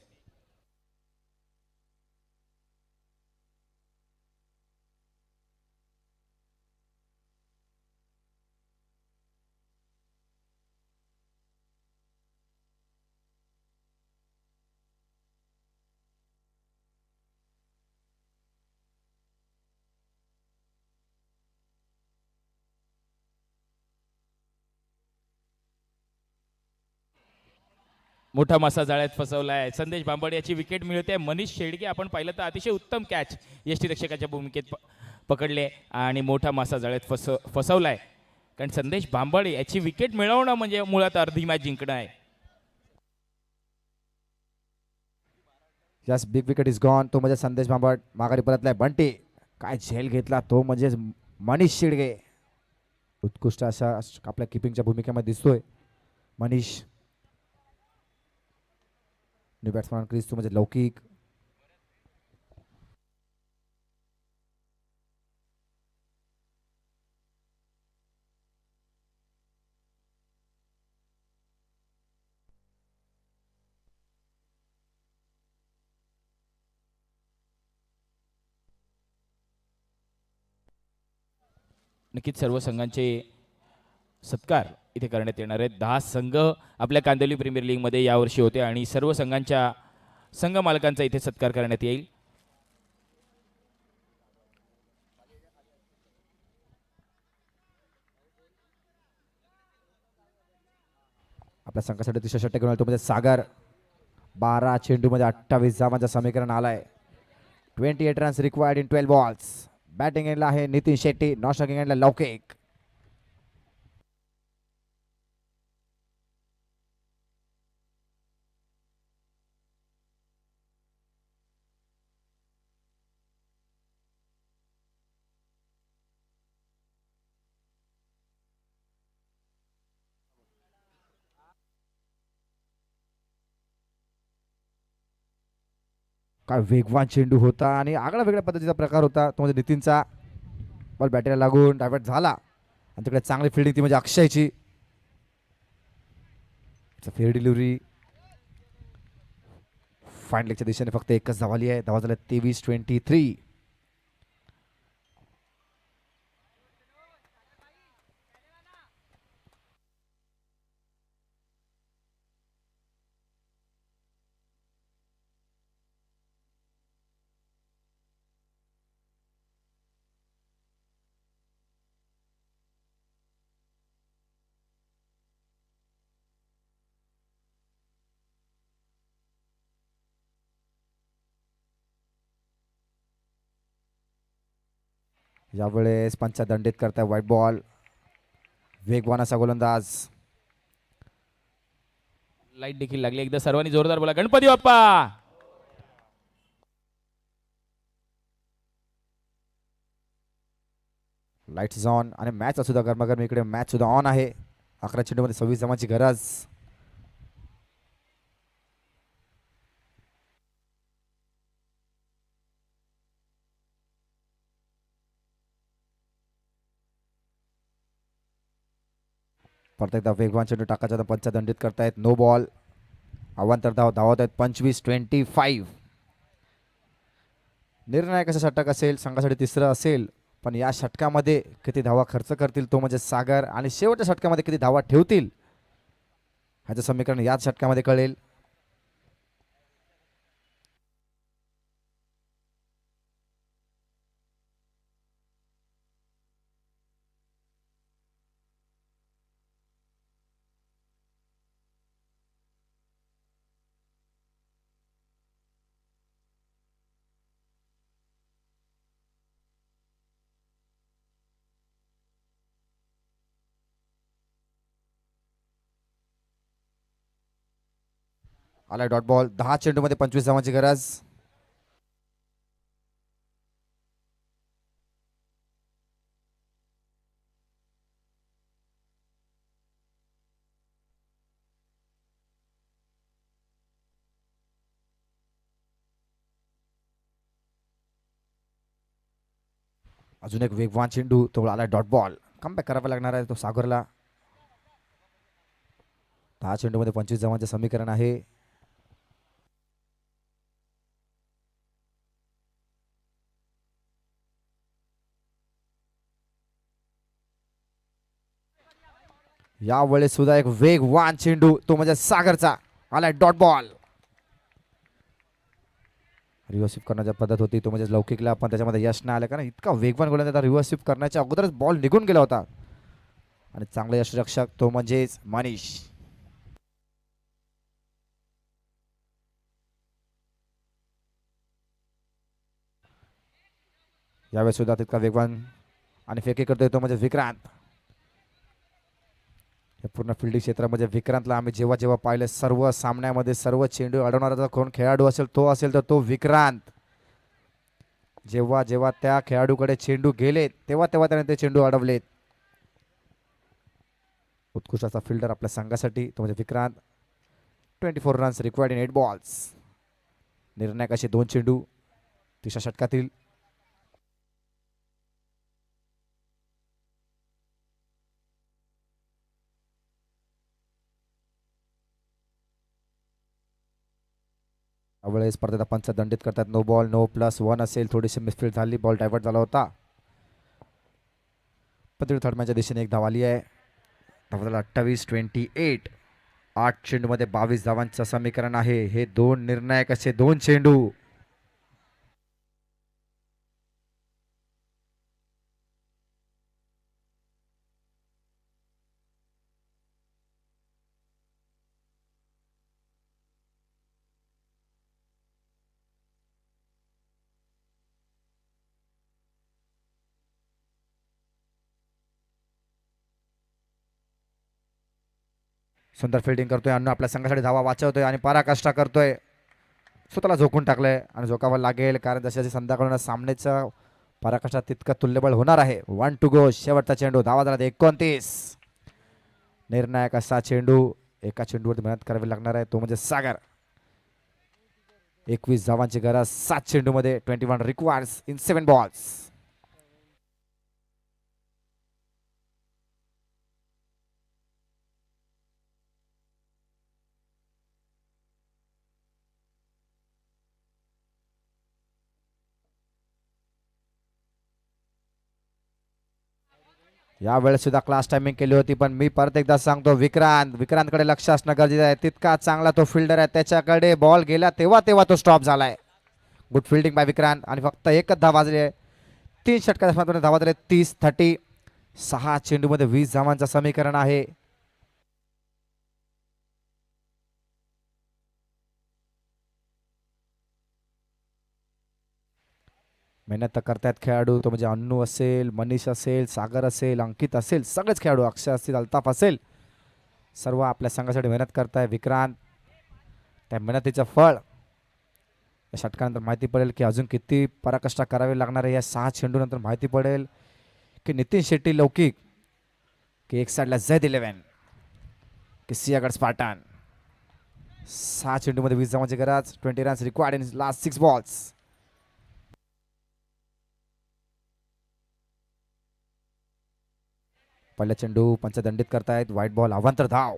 मोठा मासा जाळ्यात फसवलाय. संदेश बांबड याची विकेट मिळते. मनीष शेडगे आपण पाहिलं तर अतिशय उत्तम कॅच यष्टीरक्षकाच्या भूमिकेत पकडले आणि मोठा मासा जाळ्यात फसवलाय. कारण संदेश बांबड याची विकेट मिळवणं म्हणजे मुळात अर्धी मॅच जिंकणं आहे. Yes, big wicket is gone. तो म्हणजे संदेश बांबड. माघारी परतलाय बंटी. काय झेल घेतला तो म्हणजे मनीष शेडगे. उत्कृष्ट अशा आपल्या किपिंगच्या भूमिकेमध्ये दिसतोय मनीष. न्यू बॅट्समॅन क्रीज तो म्हणजे लौकिक. नक्कीच सर्व संघांचे सत्कार इथे करण्यात येणार आहेत. 10 संघ आपल्या कांदिवली प्रीमियर लीगमध्ये यावर्षी होते आणि सर्व संघांच्या संघ मालकांचा इथे सत्कार करण्यात येईल. आपल्या संघासाठी 300 षटक घेऊन तो म्हणजे सागर. 12 चेंडूमध्ये 28 धावांचं समीकरण आलंय. 28 runs required in 12 balls. Batting एंडला आहे नितीन शेट्टी. नॉन स्ट्रायकिंग एंडला लौकिक. काय वेगवान चेंडू होता आणि आगळा वेगळ्या पद्धतीचा प्रकार होता तो म्हणजे नितीनचा. बॉल बॅटरीला लागून डायव्हर्ट झाला आणि तिकडे चांगली फिल्डिंग ती म्हणजे अक्षयची. Fair delivery. फाईन लेगच्या दिशेने फक्त एकच धाव आली आहे. धावा झाल्या 23-23. यावेळेस पंचा दंडित करताय व्हाईट बॉल. वेगवान असा गोलंदाज. लाईट देखील लागली. एकदा सर्वांनी जोरदार बोला गणपती बाप्पा. लाईट्स ऑन आणि मॅच सुद्धा गरमागरम इकडे मॅच सुद्धा ऑन आहे. 11 चेंडूमध्ये 26 धावांची गरज. परत एकदा वेगवान चेंडू टाकायचा पंचा दंडित करतायत. No ball. अवांतर धावत आहेत 25-25. निर्णायक असं षटक असेल. संघासाठी तिसरं असेल. पण या षटकामध्ये किती धावा खर्च करतील तो म्हणजे सागर आणि शेवटच्या षटकामध्ये किती धावा ठेवतील ह्याचं समीकरण याच षटकामध्ये कळेल. आलाय डॉट बॉल. 10 चेंडूमध्ये 25 धावांची गरज. अजून एक वेगवान चेंडू, तो आलाय डॉट बॉल. कमबॅक करावा लागणार आहे तो सागरला. 10 चेंडूमध्ये 25 धावांचे समीकरण आहे. यावेळेस सुद्धा एक वेगवान चेंडू, तो म्हणजे सागरचा. आलाय डॉट बॉल. रिव्हर्स स्वीप करण्याची पद्धत होती, तो म्हणजे लौकिकला, पण त्याच्यामध्ये यश नाही आलं कारण इतका वेगवान गोलंदाज रिव्हर्स स्वीप करण्याच्या अगोदरच बॉल निघून गेला होता. आणि चांगला यष्टिरक्षक तो म्हणजेच मनीष. यावेळेस सुद्धा तितका वेगवान आणि फेकी करतोय तो म्हणजे विक्रांत. या पूर्ण फिल्डिंग क्षेत्रामध्ये विक्रांतला आम्ही जेव्हा जेव्हा पाहिलं, सर्व सामन्यामध्ये सर्व चेंडू अडवणारा कोण खेळाडू असेल तर तो विक्रांत. जेव्हा जेव्हा त्या खेळाडूकडे चेंडू गेले तेव्हा तेव्हा त्याने ते चेंडू अडवलेत. उत्कृष्ट असा फिल्डर आपल्या संघासाठी तो म्हणजे Vikrant. 24 runs required in 8 balls. निर्णायक असे 2 चेंडू 30 षटकातील. यावेळेस स्पर्धेचा पंच दंडित करतात. नो बॉल, नो +1 असेल. थोडीशी मिसफील्ड झाली, बॉल डायव्हर्ट झाला होता. पण थर्डमॅनच्या दिशेने एक धाव आली आहे. धावा 28-28. 8 चेंडूमध्ये 22 धावांचं समीकरण आहे. हे 2 निर्णायक असे 2 चेंडू. सुंदर फिल्डिंग करतोय अण्णू, आपल्या संघासाठी धावा वाचवतोय आणि पराकाष्ठा करतोय. स्वतःला झोकून टाकलंय आणि झोकावं लागेल कारण जशी संध्याकाळून सामन्याचं पराकाष्ठा तितकं तुल्यबळ होणार आहे. 1 टू गो. शेवटचा चेंडू. धावा झाला 29. निर्णायक असा चेंडू. एका चेंडूवरती मेहनत करावी लागणार आहे, तो म्हणजे सागर. 21 धावांची गरज 7 चेंडूमध्ये. 21 रिक्वायर्स इन 7 बॉल्स. या वेळेस सुद्धा क्लास टायमिंग केली होती, पण मी परत एकदा सांगतो विक्रांतकडे लक्ष असणं गरजेचं आहे. तितका चांगला तो फिल्डर आहे, त्याच्याकडे बॉल गेला तेव्हा तेव्हा तो स्टॉप झालाय. गुड फिल्डिंग बाय विक्रांत आणि फक्त एकच धाव वाजली आहे. 3 षटकाच्या धावा झाले 30-30. 6 चेंडूमध्ये 20 धावांचं समीकरण आहे. मेहनत तर करतायत खेळाडू, तो म्हणजे अन्नू असेल, मनीष असेल, सागर असेल, अंकित असेल, सगळेच खेळाडू, अक्षय असतील, अल्ताफ असेल, सर्व आपल्या संघासाठी मेहनत करताय. विक्रांत त्या मेहनतीचं फळ या षटकानंतर माहिती पडेल की अजून किती पराकाष्ठा करावी लागणार आहे. या 6 चेंडूनंतर माहिती पडेल की नितीन शेट्टी लौकिक, की एक साईडला Z11, की सियागड स्पार्टन. 6 चेंडूमध्ये 20 धावांची गरज. 20 runs required in last 6 balls. पहिला चेंडू पंच दंडित करतायत. व्हाईट बॉल, अवांतर धाव.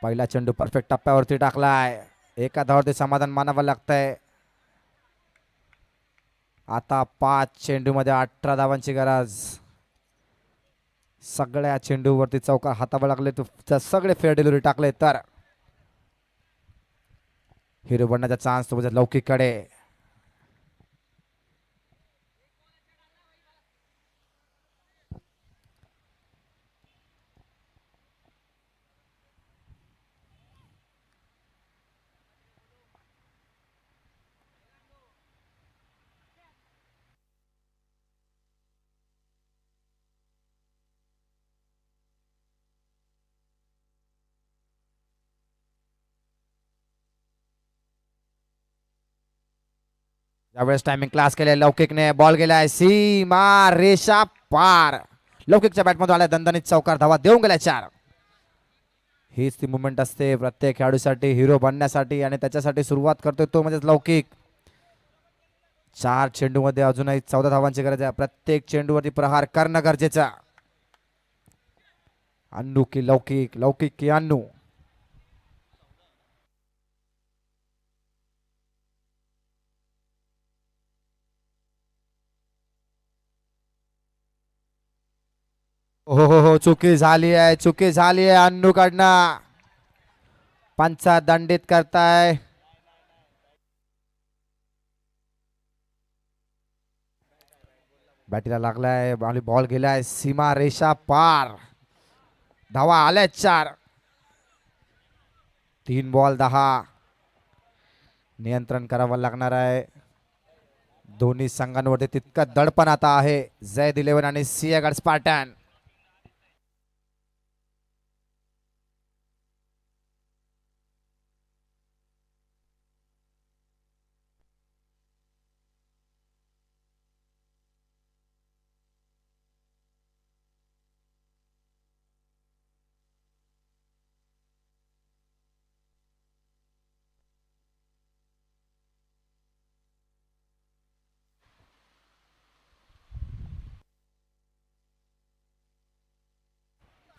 पहिला चेंडू परफेक्ट टप्प्यावरती टाकलाय. एका धावावरती समाधान मानावं लागतंय. आता 5 चेंडूमध्ये 18 धावांची गरज. सगळ्या चेंडूवरती चौकार हातावर लागले, तर सगळे फेअर डिलिव्हरी टाकले तर हिरो बनण्याचा चान्स तो म्हणजे लौकिककडे. यावेळेस टायमिंग क्लास केले लौकिकने बॉल गेलाय सीमा रेषा पार. लौकिकच्या बॅटमधून आल्या दणदणीत चौकार धावा देऊन गेल्या 4. हीच ती मुवमेंट असते प्रत्येक खेळाडूसाठी हिरो बनण्यासाठी आणि त्याच्यासाठी सुरुवात करतोय तो म्हणजे लौकिक. 4 चेंडूमध्ये अजूनही 14 धावांची गरज आहे. प्रत्येक चेंडूवरती प्रहार करणं गरजेचं. अन्नू की लौकिक, लौकिक की अन्नू. हो चुकी झाली आहे, चुकी झाली आहे अन्नू कडनं. पंचा दंडित करताय. बॅटीला लागलाय आणि बॉल गेलाय सीमा रेषा पार. धावा आल्या 4. 3 बॉल 10. नियंत्रण करावं लागणार आहे. दोन्ही संघांवरती तितकं दडपण आता आहे. झैद 11 आणि सिंहगड स्पार्टन.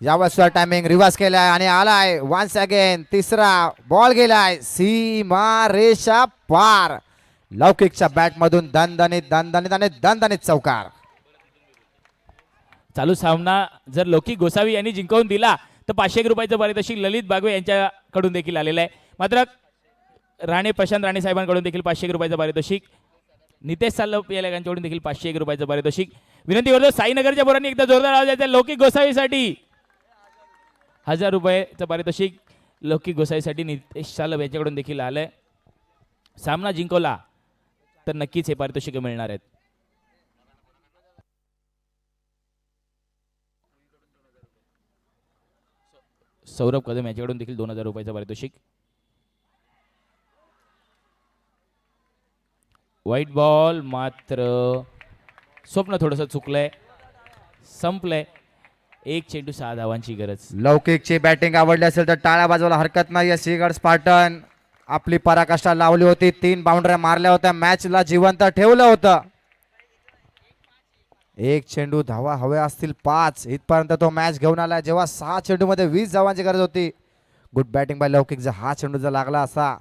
यावेळेस टायमिंग रिव्हर्स केलाय आणि आलाय वन्स अगेन. तिसरा बॉल गेलाय सीमा रेषा पार. लौकिकच्या बॅट मधून दणदणीत दणदणीत आणि दणदणीत चौकार. चालू सामना जर लौकिक गोसावी यांनी जिंकवून दिला तर 500 रुपयाचं पारितोषिक ललित बागवे यांच्याकडून देखील आलेलं आहे. मात्र प्रशांत राणे साहेबांकडून देखील 500 रुपयाचं पारितोषिक, नितेश सालप यांच्याकडून देखील 501 रुपयाचं पारितोषिक. विनंती करतो साईनगरच्या पोरांनी एकदा जोरदार आवाज द्यायचा लौकिक गोसावीसाठी. 1000 रुपयाचं पारितोषिक लौकिक गोसावीसाठी नितेश सालप यांच्याकडून देखील आलंय. सामना जिंकवला तर नक्कीच हे पारितोषिक मिळणार आहेत. सौरभ कदम यांच्याकडून देखील 2000 रुपयाचं पारितोषिक. व्हाईट बॉल मात्र स्वप्न थोडंसं चुकलंय, संपलंय. 1 चेंडू 6 धावांची गरज. लौकिकची बॅटिंग आवडली असेल तर टाळ्या वाजवायला हरकत नाही. सिंहगड स्पार्टन आपली पराकाष्ठा लावली होती. 3 बाउंड्र्या मारल्या होत्या. मॅचला जिवंत ठेवलं होतं. 1 चेंडू धावा हव्या असतील 5. इथपर्यंत तो मॅच घेऊन आला जेव्हा 6 चेंडूमध्ये 20 धावांची गरज होती. गुड बॅटिंग बाय लौकिक. जर हा चेंडू जर लागला असा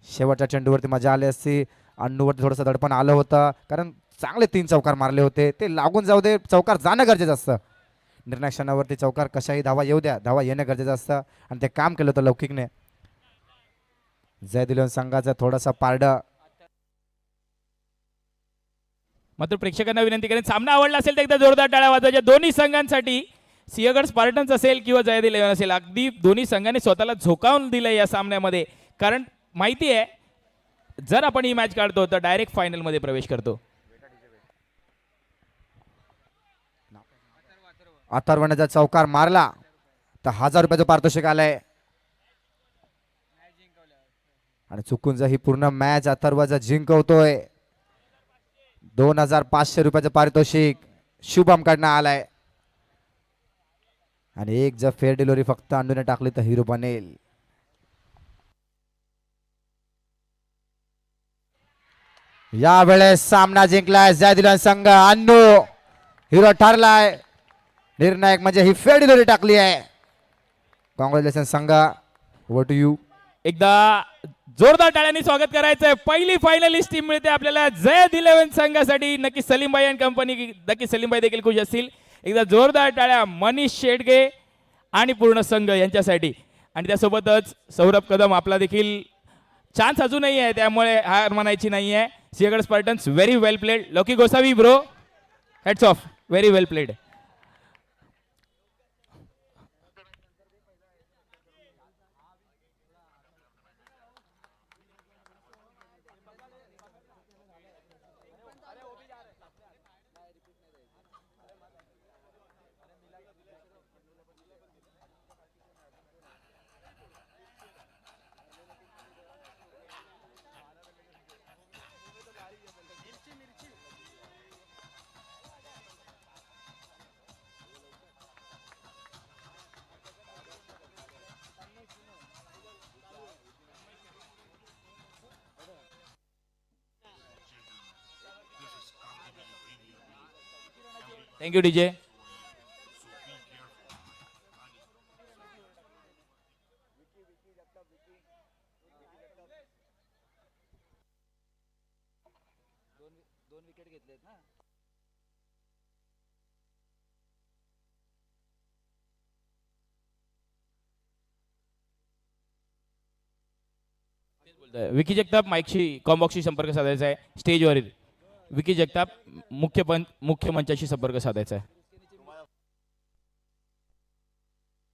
शेवटच्या चेंडूवरती मजा आली असती. अन्नूवरती थोडंसं दडपण आलं होतं कारण चांगले 3 चौकार मारले होते. ते लागून जाऊ दे, चौकार जाणं गरजेचं असतं. निर्णय क्षणावरती चौकार कशाही धावा येऊ द्या, धावा येणं गरजेचं असतं आणि ते काम केलं होतं लौकिकने. झैद 11 संघाचं थोडासा पारडं. मात्र प्रेक्षकांना विनंती करेन सामना आवडला असेल तर एकदा जोरदार टाळ्या वाजवायच्या दोन्ही संघांसाठी. सिंहगड स्पार्टन्स असेल किंवा झैद 11 असेल, अगदी दोन्ही संघांनी स्वतःला झोकावून दिलं या सामन्यामध्ये. कारण माहिती आहे जर आपण ही मॅच काढतो तर डायरेक्ट फायनल मध्ये प्रवेश करतो. अथर्वने चौकार मारला तर 1000 रुपयाचं पारितोषिक आलंय. आणि चुकून जर ही पूर्ण मॅच अथर्व जर जिंकवतोय 2500 रुपयाचं पारितोषिक शुभम कडनं आलाय. आणि एक जर फेअर डिलिव्हरी फक्त अन्नूने टाकली तर हिरो बनेल. यावेळेस सामना जिंकलाय झैद 11 संघ. अन्नू हिरो ठरलाय. निर्णायक म्हणजे ही फेअर डिलिव्हरी टाकली आहे. कॉंग्रॅच्युलेशन संघ. Over to you. एकदा जोरदार टाळ्यांनी स्वागत करायचंय. पहिली फायनलिस्ट टीम मिळते आपल्याला झैद 11 संघासाठी. नक्की सलीमभाई अँड कंपनी, नक्की सलीमभाई देखील खुश असतील. एकदा जोरदार टाळ्या मनीष शेडगे आणि पूर्ण संघ यांच्यासाठी. आणि त्यासोबतच सौरभ कदम आपला देखील चान्स अजूनही आहे, त्यामुळे हार मानायची नाही आहे. Sinhagad Spartans very well played. Laukik Gosavi bro, hats off, very well played. Thank you DJ. Vicky Jagtap माईकशी कॉम्बॉक्सशी संपर्क साधायचा आहे. स्टेजवरील विकी जगताप मुख्य मंचाशी संपर्क साधायचा आहे.